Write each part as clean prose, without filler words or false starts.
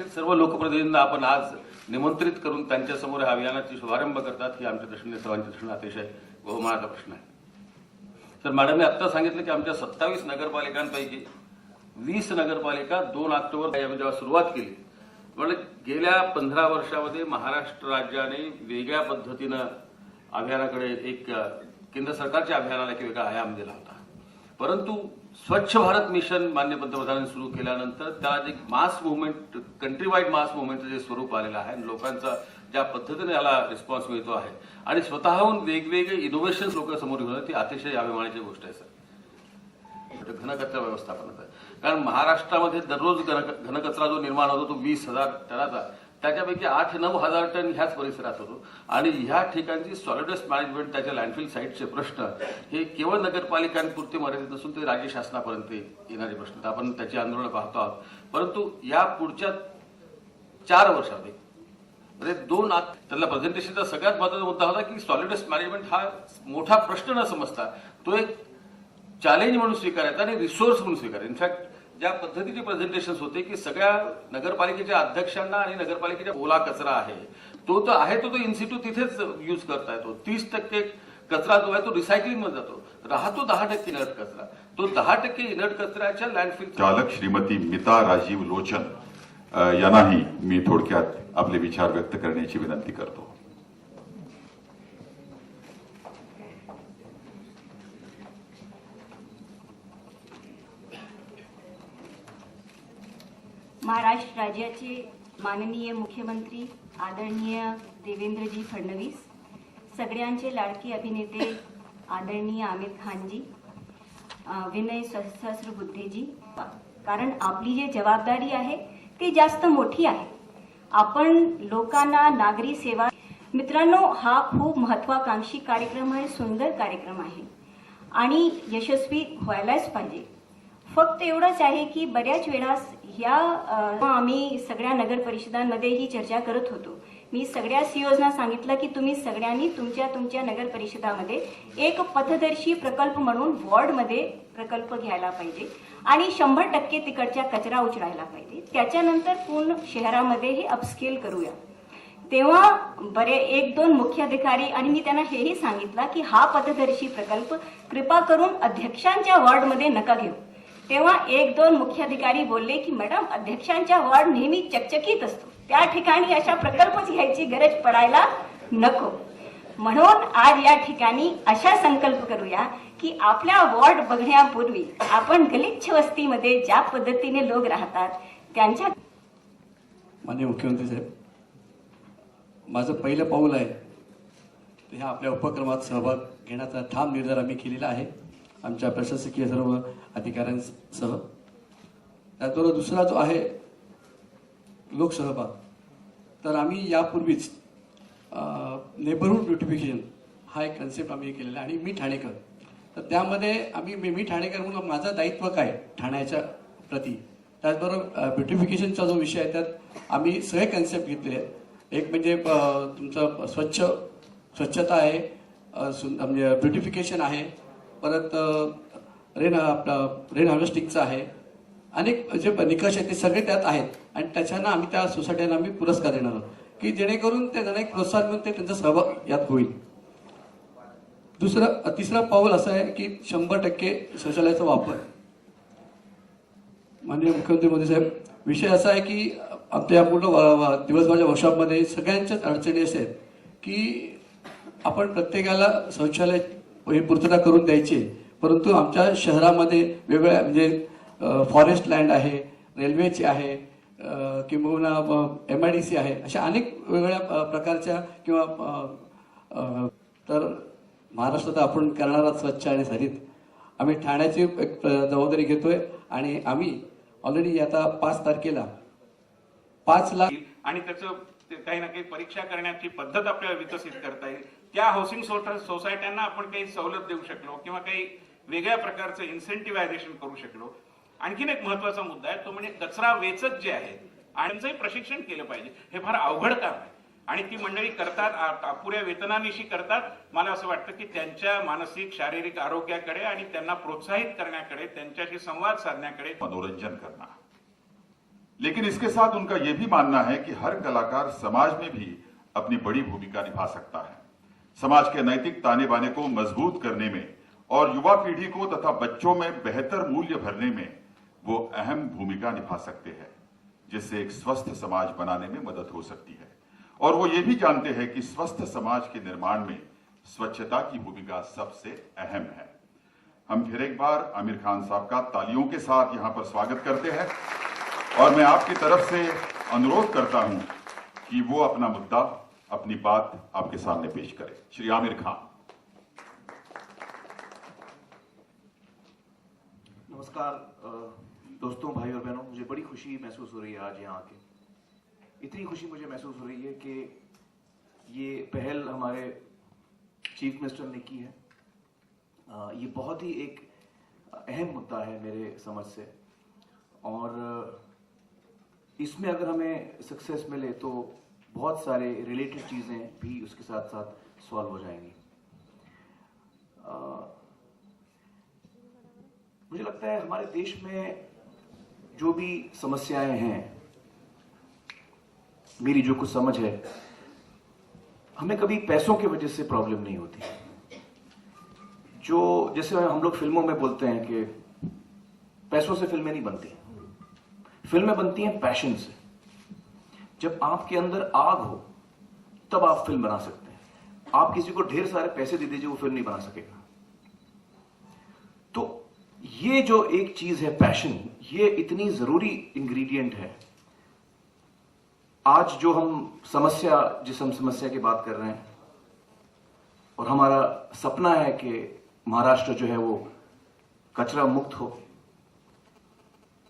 सर्व लोकप्रतिनिधींना आपण आज निमंत्रित करून त्यांच्यासमोर या अभियानाची शुभारंभ करतात ही आमच्या दृष्टीने सर्वांच्या दृष्टीने अतिशय बहुमानाचा प्रश्न आहे. तर मॅडमने आत्ता सांगितलं की आमच्या 27 नगरपालिकांपैकी 20 नगरपालिका 2 ऑक्टोबर आम्ही जेव्हा सुरुवात केली म्हणजे गेल्या 15 वर्षामध्ये महाराष्ट्र राज्याने वेगळ्या पद्धतीनं अभियानाकडे एक केंद्र सरकारच्या अभियानाला एक वेगळा आयाम दिला होता. परंतु स्वच्छ भारत मिशन माननीय पंतप्रधानांनी सुरू केल्यानंतर त्याला एक मास मुवमेंट कंट्री वाईड मास मुवमेंटचं जे स्वरूप आलेलं आहे लोकांचा ज्या पद्धतीने याला रिस्पॉन्स मिळतो आहे आणि स्वतःहून वेगवेगळे इनोव्हेशन्स लोकांसमोर घेऊन ती अतिशय अभिमानाची गोष्ट आहे सर. घनकचरा व्यवस्थापनाचा कारण महाराष्ट्रामध्ये दररोज घनकचरा जो निर्माण होतो तो 20,000 टनाचा त्याच्यापैकी 8-9 हजार टन ह्याच परिसरात होतो आणि ह्या ठिकाणची सॉलिड वेस्ट मॅनेजमेंट त्याच्या लँडफिल साईटचे प्रश्न हे केवळ नगरपालिकांपुरते मर्यादित नसून ते राज्य शासनापर्यंत येणारे प्रश्न आपण त्याची आंदोलनं पाहतो आहोत. परंतु या पुढच्या 4 वर्षामध्ये म्हणजे 2 त्यातला प्रेझेंटेशनचा सगळ्यात महत्त्वाचा मुद्दा होता की सॉलिड वेस्ट मॅनेजमेंट हा मोठा प्रश्न न समजता तो एक चॅलेंज म्हणून स्वीकारायचा आणि रिसोर्स म्हणून स्वीकारायचा. इनफॅक्ट ज्या पद्धतीचे प्रेझेंटेशन होते की सगळ्या नगरपालिकेच्या अध्यक्षांना आणि नगरपालिकेच्या ओला कचरा आहे तो इन्सिट्यू तिथेच यूज करता येतो. 30% कचरा जो आहे तो रिसायकलिंग मध्ये जातो. राहतो 10% इनर्ट कचरा. तो 10% इनर्ट कचऱ्याच्या लँडफिल चालक श्रीमती मिता राजीव लोचन यांनाही मी थोडक्यात आपले विचार व्यक्त करण्याची विनंती करतो. महाराष्ट्र राज्याचे माननीय मुख्यमंत्री आदरणीय देवेंद्रजी फडणवीस, सगळ्यांचे लाडके अभिनेते आदरणीय आमिर खानजी, विनय सहस्रबुद्धेजी, कारण आपली जी जबाबदारी आहे ती जास्त मोठी आहे. आपण लोकांना नागरी सेवा मित्रांनो हा खूप महत्वाकांक्षी कार्यक्रम आहे, सुंदर कार्यक्रम आहे आणि यशस्वी व्हायलाच पाहिजे. फक्त एवढंच आहे की बऱ्याच वेळा ह्या आम्ही सगळ्या नगर परिषदांमध्ये ही चर्चा करत होतो. मी सगळ्या सीओजना सांगितलं की तुम्ही सगळ्यांनी तुमच्या नगर परिषदामध्ये एक पथदर्शी प्रकल्प म्हणून वॉर्डमध्ये प्रकल्प घ्यायला पाहिजे आणि 100% तिकडच्या कचरा उचलायला पाहिजे. त्याच्यानंतर पूर्ण शहरामध्ये हे अपस्केल करूया. तेव्हा बरे 1-2 मुख्याधिकारी आणि मी त्यांना हेही सांगितलं की हा पथदर्शी प्रकल्प कृपा करून अध्यक्षांच्या वॉर्डमध्ये नका घेऊ. तेव्हा 1-2 मुख्याधिकारी बोलले की मॅडम अध्यक्षांच्या वॉर्ड नेहमी चकचकीत असतो, त्या ठिकाणी अशा प्रकल्पच घ्यायची गरज पडायला नको. म्हणून आज या ठिकाणी अशा संकल्प करूया की आपल्या वॉर्ड बघण्यापूर्वी आपण गलिच्छ वस्तीमध्ये ज्या पद्धतीने लोक राहतात त्यांच्या. माननीय मुख्यमंत्री साहेब, माझं पहिलं पाऊल आहे ह्या आपल्या उपक्रमात सहभाग घेण्याचा ठाम निर्धार आम्ही केलेला आहे आमच्या प्रशासकीय सर्व अधिकाऱ्यांसह. त्याचबरोबर दुसरा जो आहे लोकसहभाग, तर आम्ही यापूर्वीच नेबरहूड ब्युटिफिकेशन हा एक कन्सेप्ट आम्ही केलेला आहे आणि मी ठाणेकर, तर त्यामध्ये आम्ही मी ठाणेकर म्हणून माझं दायित्व काय ठाण्याच्या प्रती. त्याचबरोबर ब्युटिफिकेशनचा जो विषय आहे त्यात आम्ही सगळे कन्सेप्ट घेतलेले आहेत. एक म्हणजे तुमचं स्वच्छता आहे, म्हणजे ब्युटिफिकेशन आहे, परत रेन हार्वेस्टिंगचं आहे, अनेक जे निकष आहेत ते सगळे त्यात आहेत आणि त्याच्यानं आम्ही त्या सोसायट्यांना आम्ही पुरस्कार देणार आहोत की जेणेकरून त्यांना एक प्रोत्साहन मिळून ते त्यांचा सहभाग यात होईल. तिसरं पाऊल असं आहे की 100% शौचालयाचा वापर. माननीय मुख्यमंत्री मोदी साहेब, विषय असा आहे की आमच्या या पूर्ण दिवसभराच्या वर्कशॉपमध्ये सगळ्यांच्याच अडचणी अशा आहेत की आपण प्रत्येकाला शौचालय ही पूर्तता करून द्यायची, परंतु आमच्या शहरामध्ये वेगवेगळ्या म्हणजे फॉरेस्ट लँड आहे, रेल्वेची आहे किंवा MIDC आहे, अशा अनेक वेगवेगळ्या प्रकारच्या किंवा तर महाराष्ट्रात आपण करणारा स्वच्छ आणि हरित आम्ही ठाण्याची एक जबाबदारी घेतोय आणि आम्ही ऑलरेडी आता 5 तारखेला 5 लाख आणि त्याचं काही ना काही परीक्षा करण्याची पद्धत आपल्याला विकसित करता येईल. त्या हाऊसिंग सोसायट्यांना आपण काही सवलत देऊ शकलो किंवा काही वेगळ्या प्रकारचं इन्सेंटिव्हायझेशन करू शकलो. आणखीन एक महत्वाचा मुद्दा आहे तो म्हणजे कचरा वेचक जे आहे आणि त्यांचंही प्रशिक्षण केलं पाहिजे. हे फार अवघड काम आहे आणि ती मंडळी करतात, अपुऱ्या वेतनानिशी करतात. मला असं वाटतं की त्यांच्या मानसिक शारीरिक आरोग्याकडे आणि त्यांना प्रोत्साहित करण्याकडे, त्यांच्याशी संवाद साधण्याकडे मनोरंजन करणं, लेकिन इसके साथ उनका यह भी मानना है कि हर कलाकार समाज में भी अपनी बड़ी भूमिका निभा सकता है। समाज के नैतिक ताने बाने को मजबूत करने में और युवा पीढ़ी को तथा बच्चों में बेहतर मूल्य भरने में वो अहम भूमिका निभा सकते हैं, जिससे एक स्वस्थ समाज बनाने में मदद हो सकती है। और वो ये भी जानते हैं कि स्वस्थ समाज के निर्माण में स्वच्छता की भूमिका सबसे अहम है। हम फिर एक बार आमिर खान साहब का तालियों के साथ यहां पर स्वागत करते हैं और मैं आपकी तरफ से अनुरोध करता हूं कि वो अपना मुद्दा, अपनी बात आपके सामने पेश करें। श्री आमिर खान। नमस्कार दोस्तों, भाई और बहनों, मुझे बड़ी खुशी महसूस हो रही है आज यहाँ आके। इतनी खुशी मुझे महसूस हो रही है कि ये पहल हमारे चीफ मिनिस्टर ने की है। ये बहुत ही एक अहम मुद्दा है मेरे समझ से, और इसमें अगर हमें सक्सेस मिले तो बहुत सारे रिलेटेड चीज़ें भी उसके साथ साथ सॉल्व हो जाएंगी। मुझे लगता है हमारे देश में जो भी समस्याएं हैं, मेरी जो कुछ समझ है, हमें कभी पैसों की वजह से प्रॉब्लम नहीं होती। जो जैसे हम लोग फिल्मों में बोलते हैं कि पैसों से फिल्में नहीं बनती, फिल्में बनती हैं पैशन से। जब आपके अंदर आग हो तब आप फिल्म बना सकते हैं। आप किसी को ढेर सारे पैसे दे दीजिए, वो फिल्म नहीं बना सकेगा। तो ये जो एक चीज है पैशन, ये इतनी जरूरी इंग्रेडिएंट है। आज जो जिस हम समस्या की बात कर रहे हैं, और हमारा सपना है कि महाराष्ट्र जो है वो कचरा मुक्त हो,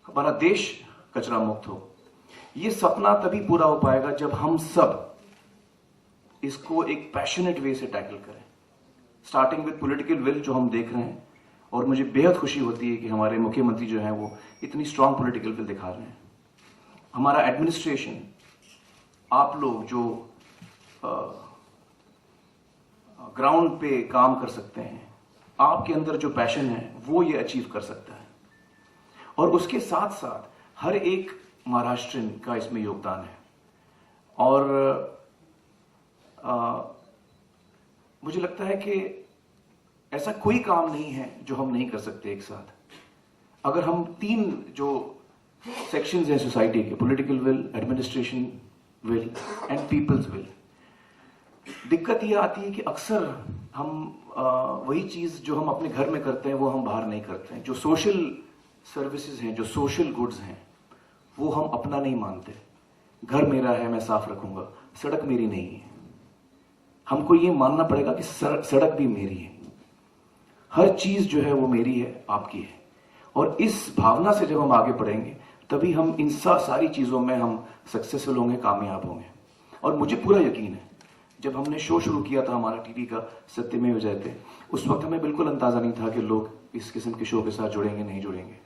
हमारा देश कचरा मुक्त हो। ये सपना तभी पूरा हो पाएगा जब हम सब इसको एक पैशनेट वे से टैकल करें, स्टार्टिंग विद पॉलिटिकल विल जो हम देख रहे हैं। और मुझे बेहद खुशी होती है कि हमारे मुख्यमंत्री जो हैं वो इतनी स्ट्रांग पॉलिटिकल विल दिखा रहे हैं। हमारा एडमिनिस्ट्रेशन, आप लोग जो ग्राउंड पे काम कर सकते हैं, आपके अंदर जो पैशन है वो ये अचीव कर सकता है। और उसके साथ साथ हर एक महाराष्ट्रियन का इसमें योगदान है। और मुझे लगता है कि ऐसा कोई काम नहीं है जो हम नहीं कर सकते एक साथ। अगर हम 3 जो सेक्शंस हैं सोसाइटी के, political will, administration will and people's will, दिक्कत यह आती है कि अक्सर हम वही चीज जो हम अपने घर में करते हैं वो हम बाहर नहीं करते हैं। जो सोशल सर्विसेज हैं, जो सोशल गुड्स हैं, वो हम अपना नहीं मानते। घर मेरा है, मैं साफ रखूंगा, सड़क मेरी नहीं है। हमको ये मानना पड़ेगा कि सड़क भी मेरी है, हर चीज जो है वो मेरी है, आपकी है। और इस भावना से जब हम आगे बढ़ेंगे तभी हम इन सारी चीजों में हम सक्सेसफुल होंगे, कामयाब होंगे। और मुझे पूरा यकीन है, जब हमने शो शुरू किया था हमारा टीवी का सत्यमेव जयते, उस वक्त हमें बिल्कुल अंदाजा नहीं था कि लोग इस किस्म के शो के साथ जुड़ेंगे, नहीं जुड़ेंगे।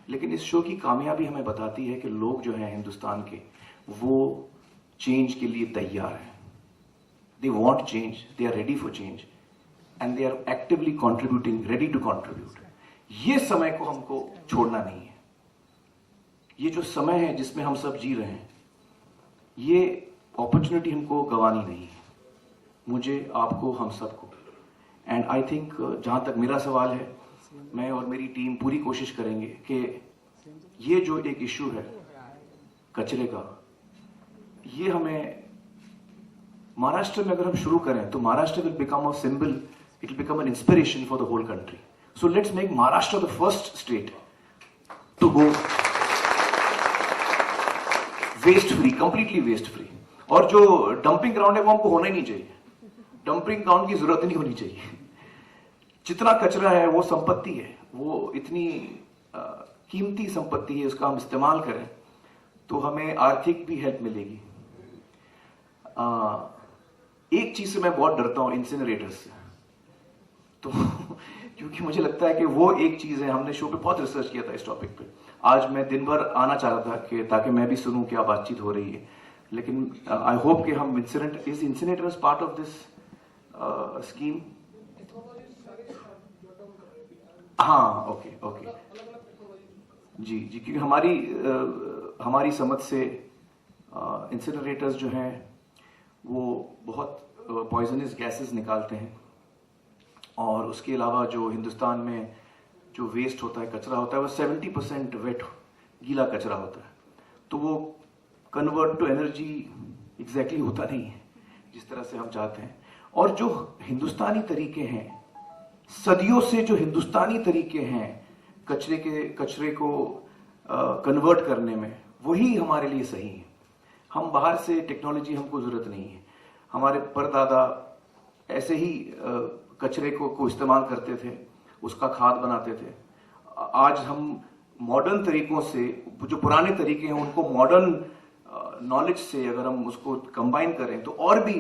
लेकिन इस शो की कामयाबी हमें बताती है कि लोग जो हैं हिंदुस्तान के, वो चेंज के लिए तैयार हैं। They want change, they are ready for change and they are actively contributing, ready to contribute. ये समय को हमको छोड़ना नहीं है। ये जो समय है जिसमें हम सब जी रहे हैं, ये अपॉर्चुनिटी हमको गंवानी नहीं है, मुझे, आपको, हम सबको। एंड आई थिंक जहां तक मेरा सवाल है, मैं और मेरी टीम पूरी कोशिश करेंगे कि ये जो एक इश्यू है कचरे का, ये हमें महाराष्ट्र में अगर हम शुरू करें तो Maharashtra will become a symbol, it will become an inspiration for the whole country. So let's make Maharashtra the first state to go waste free, completely waste free. और जो डंपिंग ग्राउंड है वो हमको होना ही नहीं चाहिए। डंपिंग ग्राउंड की जरूरत नहीं होनी चाहिए। जितना कचरा है वो संपत्ति है, वो इतनी कीमती संपत्ति है, उसका हम इस्तेमाल करें तो हमें आर्थिक भी हेल्प मिलेगी। एक चीज से मैं बहुत डरता हूं, इंसिनरेटर्स से। तो क्योंकि मुझे लगता है कि वो एक चीज है, हमने शो पे बहुत रिसर्च किया था इस टॉपिक पे। आज मैं दिन भर आना चाह रहा था कि ताकि मैं भी सुनूं क्या बातचीत हो रही है, लेकिन आई होप कि हम incinerators part of this scheme. हाँ, ओके जी, क्योंकि हमारी हमारी समझ से इंसिनरेटर्स जो हैं वो बहुत पॉइजनस गैसेस निकालते हैं, और उसके अलावा जो हिंदुस्तान में जो वेस्ट होता है, कचरा होता है, वो 70% वेट गीला कचरा होता है। तो वो कन्वर्ट टू एनर्जी एग्जैक्टली होता नहीं है जिस तरह से हम चाहते हैं। और जो हिंदुस्तानी तरीके हैं, सदियों से जो हिंदुस्तानी तरीके हैं कचरे को कन्वर्ट करने में, वही हमारे लिए सही है। हम बाहर से टेक्नोलॉजी, हमको जरूरत नहीं है। हमारे परदादा ऐसे ही कचरे को इस्तेमाल करते थे, उसका खाद बनाते थे। आज हम मॉडर्न तरीकों से, जो पुराने तरीके हैं उनको मॉडर्न नॉलेज से अगर हम उसको कंबाइन करें तो और भी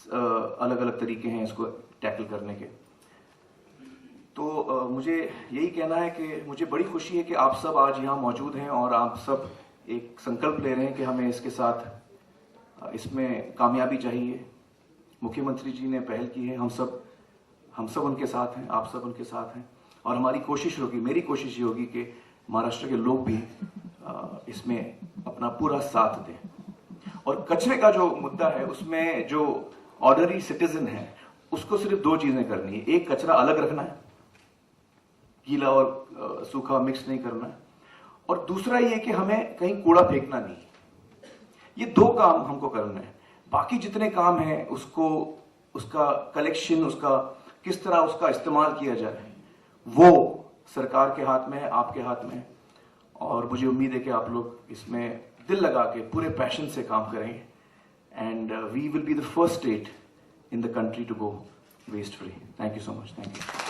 अलग अलग तरीके हैं इसको टैकल करने के। तो मुझे यही कहना है कि मुझे बड़ी खुशी है कि आप सब आज यहाँ मौजूद हैं और आप सब एक संकल्प ले रहे हैं कि हमें इसके साथ इसमें कामयाबी चाहिए। मुख्यमंत्री जी ने पहल की है, हम सब उनके साथ हैं, आप सब उनके साथ हैं, और हमारी कोशिश होगी, मेरी कोशिश ये होगी कि महाराष्ट्र के लोग भी इसमें अपना पूरा साथ दें। और कचरे का जो मुद्दा है उसमें जो ऑर्डनरी सिटीजन है उसको सिर्फ दो चीजें करनी है। एक, कचरा अलग रखना है, गीला और सूखा मिक्स नहीं करना है, और दूसरा ये कि हमें कहीं कूड़ा फेंकना नहीं। ये दो काम हमको करना है। बाकी जितने काम हैं उसका कलेक्शन, उसका किस तरह उसका इस्तेमाल किया जाए, वो सरकार के हाथ में है, आपके हाथ में है। और मुझे उम्मीद है कि आप लोग इसमें दिल लगा के पूरे पैशन से काम करेंगे, and we will be the first state in the country to go waste free. Thank you so much. Thank you.